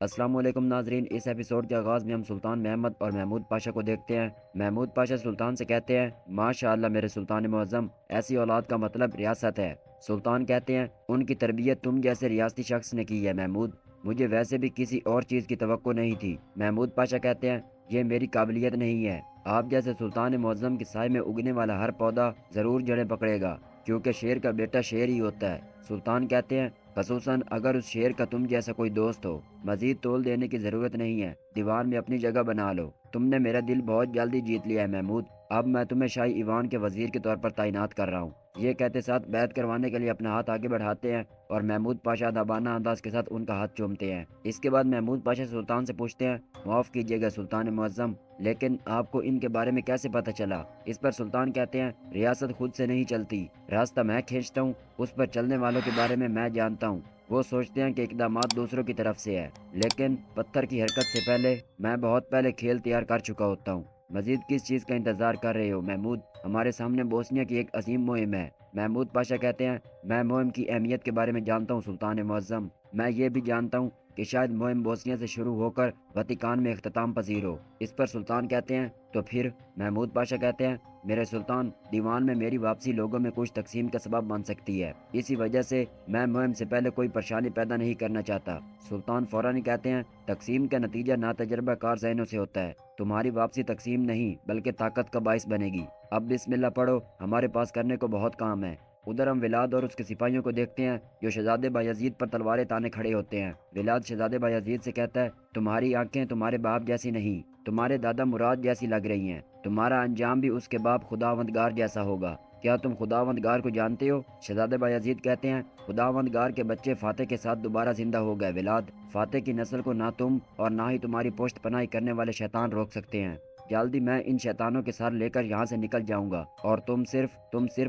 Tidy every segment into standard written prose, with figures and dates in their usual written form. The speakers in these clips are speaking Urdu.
السلام علیکم ناظرین، اس ایپیسوڈ کے آغاز میں ہم سلطان محمد اور محمود پاشا کو دیکھتے ہیں۔ محمود پاشا سلطان سے کہتے ہیں، ماشاء اللہ میرے سلطان معظم، ایسی اولاد کا مطلب ریاست ہے۔ سلطان کہتے ہیں، ان کی تربیت تم جیسے ریاستی شخص نے کی ہے محمود، مجھے ویسے بھی کسی اور چیز کی توقع نہیں تھی۔ محمود پاشا کہتے ہیں، یہ میری قابلیت نہیں ہے، آپ جیسے سلطان معظم کے سائے میں اگنے والا ہر پودا ضرور جڑیں پکڑے گا، کیونکہ شیر کا بیٹا شیر ہی ہوتا ہے۔ سلطان کہتے ہیں، خصوصاً اگر اس شیر کا تم جیسا کوئی دوست ہو۔ مزید تول دینے کی ضرورت نہیں ہے، دیوان میں اپنی جگہ بنا لو۔ تم نے میرا دل بہت جلدی جیت لیا ہے محمود، اب میں تمہیں شاہی ایوان کے وزیر کے طور پر تعینات کر رہا ہوں۔ یہ کہتے ساتھ بیعت کروانے کے لیے اپنا ہاتھ آگے بڑھاتے ہیں اور محمود پاشا ادبانہ انداز کے ساتھ ان کا ہاتھ چومتے ہیں۔ اس کے بعد محمود پاشا سلطان سے پوچھتے ہیں، معاف کیجیے گا سلطان معظم، لیکن آپ کو ان کے بارے میں کیسے پتہ چلا؟ اس پر سلطان کہتے ہیں، ریاست خود سے نہیں چلتی، راستہ میں کھینچتا ہوں، اس پر چلنے والوں کے بارے میں جانتا ہوں۔ وہ سوچتے ہیں کہ اقدامات دوسروں کی طرف سے ہے، لیکن پتھر کی حرکت سے پہلے میں بہت پہلے کھیل تیار کر چکا ہوتا ہوں۔ مزید کس چیز کا انتظار کر رہے ہو محمود؟ ہمارے سامنے بوسنیا کی ایک عظیم مہم ہے۔ محمود پاشا کہتے ہیں، میں مہم کی اہمیت کے بارے میں جانتا ہوں سلطان معظم، میں یہ بھی جانتا ہوں کہ شاید مہم بوسنیا سے شروع ہو کر وطیکان میں اختتام پذیر ہو۔ اس پر سلطان کہتے ہیں، تو پھر؟ محمود پاشا کہتے ہیں، میرے سلطان، دیوان میں میری واپسی لوگوں میں کچھ تقسیم کا سبب بن سکتی ہے، اسی وجہ سے میں مہم سے پہلے کوئی پریشانی پیدا نہیں کرنا چاہتا۔ سلطان فوراً ہی کہتے ہیں، تقسیم کا نتیجہ ناتجربہ کار ذہنوں سے ہوتا ہے، تمہاری واپسی تقسیم نہیں بلکہ طاقت کا باعث بنے گی۔ اب بسم اللہ پڑھو، ہمارے پاس کرنے کو بہت کام ہے۔ ادھر ہم ولاد اور اس کے سپاہیوں کو دیکھتے ہیں جو شہزادے بایزید پر تلواریں تانے کھڑے ہوتے ہیں۔ ولاد شہزادے بایزید سے کہتا ہے، تمہاری آنکھیں تمہارے باپ جیسی نہیں، تمہارے دادا مراد جیسی لگ رہی ہیں، تمہارا انجام بھی اس کے باپ خداوندگار جیسا ہوگا، کیا تم خداوندگار کو جانتے ہو؟ شہزادے بایزید کہتے ہیں، خداوندگار کے بچے فاتح کے ساتھ دوبارہ زندہ ہو گئے ولاد، فاتح کی نسل کو نہ تم اور نہ ہی تمہاری پشت پناہی کرنے والے شیطان روک سکتے ہیں۔ جلدی میں ان شیطانوں کے ساتھ لے کر یہاں سے نکل جاؤں گا اور تم صرف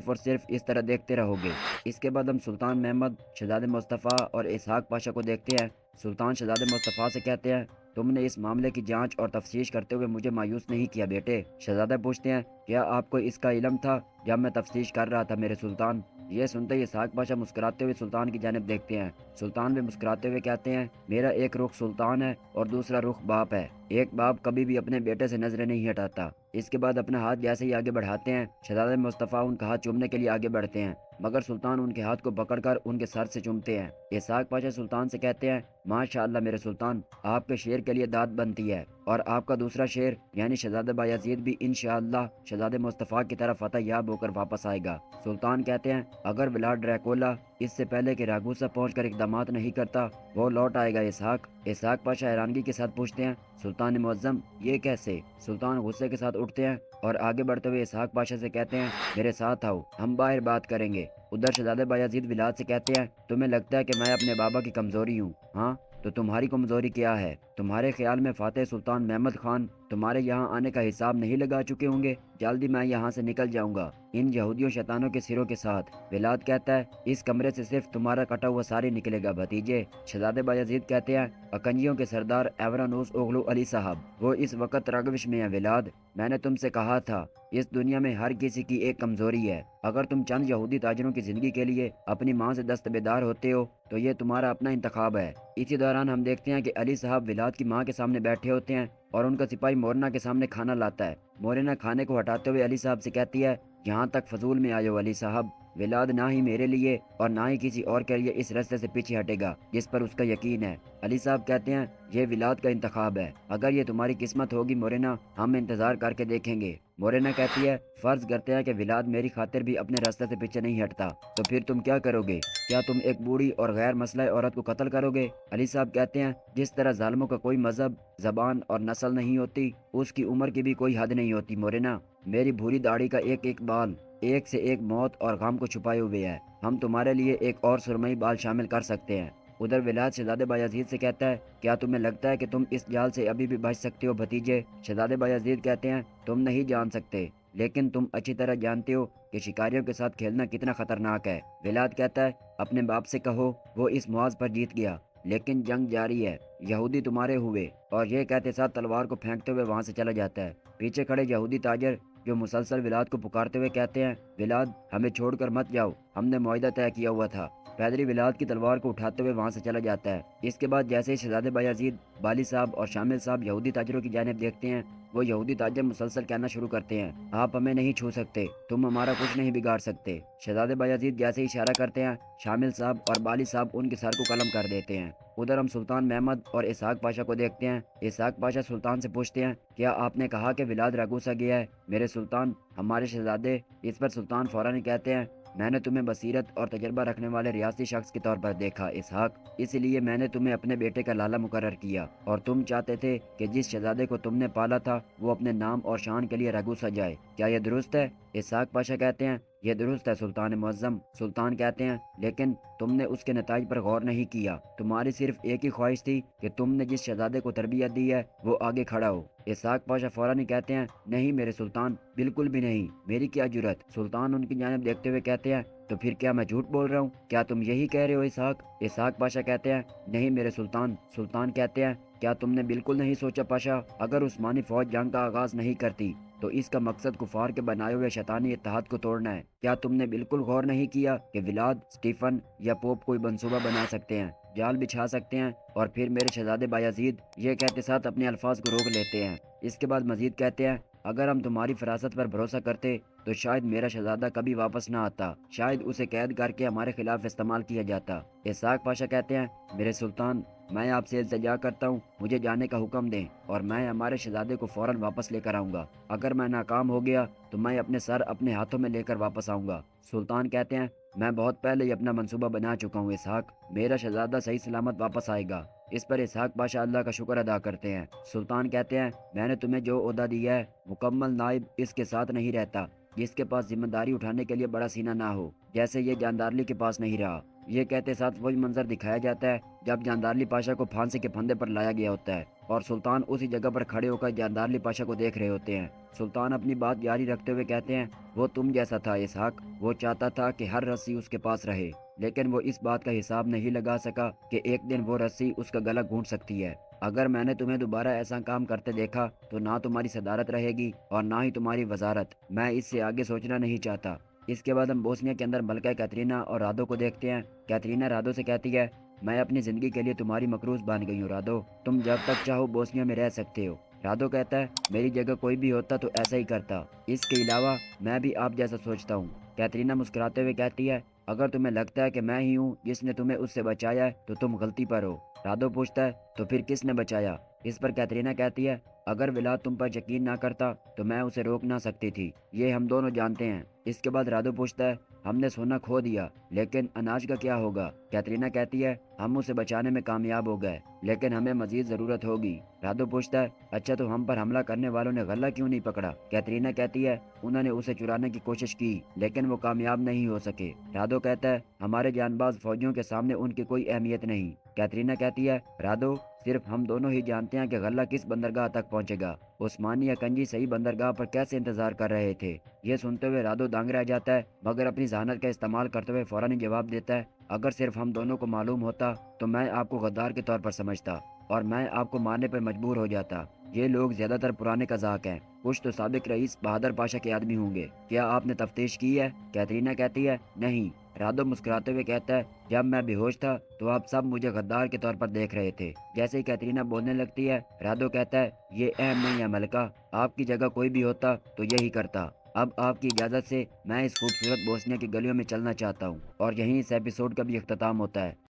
اور صرف اس طرح دیکھتے رہو گے۔ اس کے بعد ہم سلطان محمد، شہزادے مصطفیٰ اور اسحاق پاشا کو دیکھتے ہیں۔ سلطان شہزادے مصطفیٰ سے کہتے ہیں، تم نے اس معاملے کی جانچ اور تفتیش کرتے ہوئے مجھے مایوس نہیں کیا بیٹے۔ شہزادہ پوچھتے ہیں، کیا آپ کو اس کا علم تھا جب میں تفتیش کر رہا تھا میرے سلطان؟ یہ سنتے ہی اسحاق پاشا مسکراتے ہوئے سلطان کی جانب دیکھتے ہیں۔ سلطان بھی مسکراتے ہوئے کہتے ہیں، میرا ایک رخ سلطان ہے اور دوسرا رخ باپ ہے، ایک باپ کبھی بھی اپنے بیٹے سے نظریں نہیں ہٹاتا۔ اس کے بعد اپنا ہاتھ جیسے ہی آگے بڑھاتے ہیں، شہزادہ مصطفیٰ ان کا ہاتھ چومنے کے لیے آگے بڑھتے ہیں، مگر سلطان ان کے ہاتھ کو پکڑ کر ان کے سر سے چومتے ہیں۔ اسحاق پاشا سلطان سے کہتے ہیں، ماشاء اللہ میرے سلطان، آپ کے شیر کے لیے داد بنتی ہے، اور آپ کا دوسرا شیر یعنی شہزادہ بایزید بھی انشاءاللہ شہزادہ مصطفیٰ کی طرف فتح یاب ہو کر واپس آئے گا۔ سلطان کہتے ہیں، اگر ولاد ڈریکولا اس سے پہلے کہ راگوسا پہنچ کر اقدامات نہیں کرتا وہ لوٹ آئے گا اسحاق پاشا حیرانگی کے ساتھ پوچھتے ہیں، سلطان معظم یہ کیسے؟ سلطان غصے کے ساتھ اٹھتے ہیں اور آگے بڑھتے ہوئے اسحاق پاشا سے کہتے ہیں، میرے ساتھ آؤ، ہم باہر بات کریں گے۔ ادھر شہزادہ بایزید ولاد سے کہتے ہیں، تمہیں لگتا ہے کہ میں اپنے بابا کی کمزوری ہوں، ہاں؟ تو تمہاری کمزوری کیا ہے؟ تمہارے خیال میں فاتح سلطان محمد خان تمہارے یہاں آنے کا حساب نہیں لگا چکے ہوں گے؟ جلدی میں یہاں سے نکل جاؤں گا ان یہودیوں شیطانوں کے سروں کے ساتھ۔ ولاد کہتا ہے، اس کمرے سے صرف تمہارا کٹا ہوا ساری نکلے گا بھتیجے۔ شہزادے بایزید کہتے ہیں، اکنجیوں کے سردار ایورانوس اوغلو علی صاحب، وہ اس وقت رگوش میں ہیں ولاد، میں نے تم سے کہا تھا اس دنیا میں ہر کسی کی ایک کمزوری ہے، اگر تم چند یہودی تاجروں کی زندگی کے لیے اپنی ماں سے دستبردار ہوتے ہو تو یہ تمہارا اپنا انتخاب ہے۔ اسی دوران ہم دیکھتے ہیں کہ علی صاحب ولاد کی ماں کے سامنے بیٹھے ہوتے ہیں اور ان کا سپاہی مورنا کے سامنے کھانا لاتا ہے۔ مورنا کھانے کو ہٹاتے ہوئے علی صاحب سے کہتی ہے، یہاں تک فضول میں آئے ہو علی صاحب، ولاد نہ ہی میرے لیے اور نہ ہی کسی اور کے لیے اس رستے سے پیچھے ہٹے گا جس پر اس کا یقین ہے۔ علی صاحب کہتے ہیں، یہ ولاد کا انتخاب ہے، اگر یہ تمہاری قسمت ہوگی مورینا، ہم انتظار کر کے دیکھیں گے۔ مورینا کہتی ہے، فرض کرتے ہیں کہ ولاد میری خاطر بھی اپنے راستے سے پیچھے نہیں ہٹتا، تو پھر تم کیا کرو گے؟ کیا تم ایک بوڑھی اور غیر مسلح عورت کو قتل کرو گے؟ علی صاحب کہتے ہیں، جس طرح ظالموں کا کوئی مذہب، زبان اور نسل نہیں ہوتی، اس کی عمر کی بھی کوئی حد نہیں ہوتی مورینا، میری بھوری داڑھی کا ایک ایک بال ایک سے ایک موت اور غم کو چھپائے ہوئے ہے، ہم تمہارے لیے ایک اور سرمئی بال شامل کر سکتے ہیں۔ ادھر ولاد شہزادے بایزید سے کہتا ہے، کیا تمہیں لگتا ہے کہ تم اس جال سے ابھی بھی بچ سکتے ہو بھتیجے؟ شہزادے بایزید کہتے ہیں، تم نہیں جان سکتے، لیکن تم اچھی طرح جانتے ہو کہ شکاریوں کے ساتھ کھیلنا کتنا خطرناک ہے۔ ولاد کہتا ہے، اپنے باپ سے کہو وہ اس معاذ پر جیت گیا، لیکن جنگ جاری ہے، یہودی تمہارے ہوئے، اور یہ کہتے ساتھ تلوار کو پھینکتے ہوئے وہاں سے چلا جاتا ہے۔ پیچھے کھڑے یہودی تاجر جو مسلسل ولاد کو پکارتے ہوئے کہتے ہیں، ولاد ہمیں چھوڑ کر مت جاؤ، ہم نے معاہدہ طے کیا ہوا تھا۔ پیدری ولاد کی تلوار کو اٹھاتے ہوئے وہاں سے چلا جاتا ہے اس کے بعد جیسے ہی شہزادے بایزید، بالی صاحب اور شامل صاحب یہودی تاجروں کی جانب دیکھتے ہیں، وہ یہودی تاجر مسلسل کہنا شروع کرتے ہیں، آپ ہمیں نہیں چھو سکتے، تم ہمارا کچھ نہیں بگاڑ سکتے۔ شہزادے بایزید جیسے ہی اشارہ کرتے ہیں، شامل صاحب اور بالی صاحب ان کے سر کو قلم کر دیتے ہیں۔ ادھر ہم سلطان محمد اور اسحاق پاشا کو دیکھتے ہیں۔ اسحاق پاشا سلطان سے پوچھتے ہیں، کیا آپ نے کہا کہ ولاد راگوسا گیا ہے؟ میرے سلطان، ہمارے شہزادے۔ اس پر سلطان فوراً کہتے ہیں، میں نے تمہیں بصیرت اور تجربہ رکھنے والے ریاستی شخص کے طور پر دیکھا اسحاق، اس لیے میں نے تمہیں اپنے بیٹے کا لالا مقرر کیا، اور تم چاہتے تھے کہ جس شہزادے کو تم نے پالا تھا وہ اپنے نام اور شان کے لیے رگو سجائے، کیا یہ درست ہے؟ اسحاق پاشا کہتے ہیں، یہ درست ہے سلطان معظم۔ سلطان کہتے ہیں، لیکن تم نے اس کے نتائج پر غور نہیں کیا، تمہاری صرف ایک ہی خواہش تھی کہ تم نے جس شہزادے کو تربیت دی ہے وہ آگے کھڑا ہو۔ اسحاق پاشا فوراً کہتے ہیں، نہیں میرے سلطان، بالکل بھی نہیں، میری کیا جرت۔ سلطان ان کی جانب دیکھتے ہوئے کہتے ہیں، تو پھر کیا میں جھوٹ بول رہا ہوں؟ کیا تم یہی کہہ رہے ہو اسحاق؟ اسحاق پاشا کہتے ہیں، نہیں میرے سلطان۔ سلطان کہتے ہیں، کیا تم نے بالکل نہیں سوچا پاشا، اگر عثمانی فوج جنگ کا آغاز نہیں کرتی تو اس کا مقصد کفار کے بنائے ہوئے شیطانی اتحاد کو توڑنا ہے؟ کیا تم نے بالکل غور نہیں کیا کہ ولاد، اسٹیفن یا پوپ کوئی منصوبہ بنا سکتے ہیں، جال بچھا سکتے ہیں، اور پھر میرے شہزادے بایزید؟ یہ کہتے ساتھ اپنے الفاظ کو روک لیتے ہیں۔ اس کے بعد مزید کہتے ہیں، اگر ہم تمہاری فراست پر بھروسہ کرتے تو شاید میرا شہزادہ کبھی واپس نہ آتا، شاید اسے قید کر کے ہمارے خلاف استعمال کیا جاتا۔ اسحاق پاشا کہتے ہیں، میرے سلطان، میں آپ سے التجا کرتا ہوں، مجھے جانے کا حکم دیں اور میں ہمارے شہزادے کو فوراً واپس لے کر آؤں گا۔ اگر میں ناکام ہو گیا تو میں اپنے سر اپنے ہاتھوں میں لے کر واپس آؤں گا۔ سلطان کہتے ہیں، میں بہت پہلے ہی اپنا منصوبہ بنا چکا ہوں اسحاق، میرا شہزادہ صحیح سلامت واپس آئے گا۔ اس پر اسحاق پاشا اللہ کا شکر ادا کرتے ہیں۔ سلطان کہتے ہیں، میں نے تمہیں جو عہدہ دیا ہے، مکمل نائب اس کے ساتھ نہیں رہتا جس کے پاس ذمہ داری اٹھانے کے لیے بڑا سینہ نہ ہو، جیسے یہ جاندارلی کے پاس نہیں رہا۔ یہ کہتے ساتھ وہی منظر دکھایا جاتا ہے جب جاندارلی پاشا کو پھانسی کے پھندے پر لایا گیا ہوتا ہے اور سلطان اسی جگہ پر کھڑے ہو کر جاندارلی پاشا کو دیکھ رہے ہوتے ہیں۔ سلطان اپنی بات جاری رکھتے ہوئے کہتے ہیں، وہ تم جیسا تھا اسحاق، وہ چاہتا تھا کہ ہر رسی اس کے پاس رہے، لیکن وہ اس بات کا حساب نہیں لگا سکا کہ ایک دن وہ رسی اس کا گلا گھونٹ سکتی ہے۔ اگر میں نے تمہیں دوبارہ ایسا کام کرتے دیکھا تو نہ تمہاری صدارت رہے گی اور نہ ہی تمہاری وزارت، میں اس سے آگے سوچنا نہیں چاہتا۔ اس کے بعد ہم بوسنیا کے اندر ملکہ کیترینا اور رادو کو دیکھتے ہیں۔ کیترینا رادو سے کہتی ہے، میں اپنی زندگی کے لیے تمہاری مقروض بن گئی ہوں رادو، تم جب تک چاہو بوسنیا میں رہ سکتے ہو۔ رادو کہتا ہے، میری جگہ کوئی بھی ہوتا تو ایسا ہی کرتا، اس کے علاوہ میں بھی آپ جیسا سوچتا ہوں۔ کیترینا مسکراتے ہوئے کہتی ہے، اگر تمہیں لگتا ہے کہ میں ہی ہوں جس نے تمہیں اس سے بچایا ہے تو تم غلطی پر ہو۔ رادو پوچھتا ہے، تو پھر کس نے بچایا؟ اس پر کیترینا کہتی ہے، اگر ولاد تم پر یقین نہ کرتا تو میں اسے روک نہ سکتی تھی، یہ ہم دونوں جانتے ہیں۔ اس کے بعد رادو پوچھتا ہے، ہم نے سونا کھو دیا لیکن اناج کا کیا ہوگا؟ کیترینا کہتی ہے، ہم اسے بچانے میں کامیاب ہو گئے لیکن ہمیں مزید ضرورت ہوگی۔ رادو پوچھتا ہے، اچھا تو ہم پر حملہ کرنے والوں نے غلہ کیوں نہیں پکڑا؟ کیترینا کہتی ہے، انہوں نے اسے چرانے کی کوشش کی لیکن وہ کامیاب نہیں ہو سکے۔ رادو کہتا ہے، ہمارے جان باز فوجیوں کے سامنے ان کی کوئی اہمیت نہیں۔ کیترینا کہتی ہے، رادو، صرف ہم دونوں ہی جانتے ہیں کہ غلہ کس بندرگاہ تک پہنچے گا، عثمانی یا کنجی صحیح بندرگاہ پر کیسے انتظار کر رہے تھے۔ یہ سنتے ہوئے رادو دنگ رہ جاتا ہے مگر اپنی ذہانت کا استعمال کرتے ہوئے فوراً جواب دیتا ہے، اگر صرف ہم دونوں کو معلوم ہوتا تو میں آپ کو غدار کے طور پر سمجھتا اور میں آپ کو مارنے پر مجبور ہو جاتا۔ یہ لوگ زیادہ تر پرانے قزاق ہیں، کچھ تو سابق رئیس بہادر پاشا کے آدمی ہوں گے، کیا آپ نے تفتیش کی ہے؟ کیترینا کہتی ہے، نہیں۔ رادو مسکراتے ہوئے کہتا ہے، جب میں بے ہوش تھا تو آپ سب مجھے غدار کے طور پر دیکھ رہے تھے۔ جیسے ہی کیترینا بولنے لگتی ہے، رادو کہتا ہے، یہ اہم نہیں ہے ملکہ، آپ کی جگہ کوئی بھی ہوتا تو یہی کرتا۔ اب آپ کی اجازت سے میں اس خوبصورت بوسنیا کی گلیوں میں چلنا چاہتا ہوں، اور یہیں اس ایپیسوڈ کا بھی اختتام ہوتا ہے۔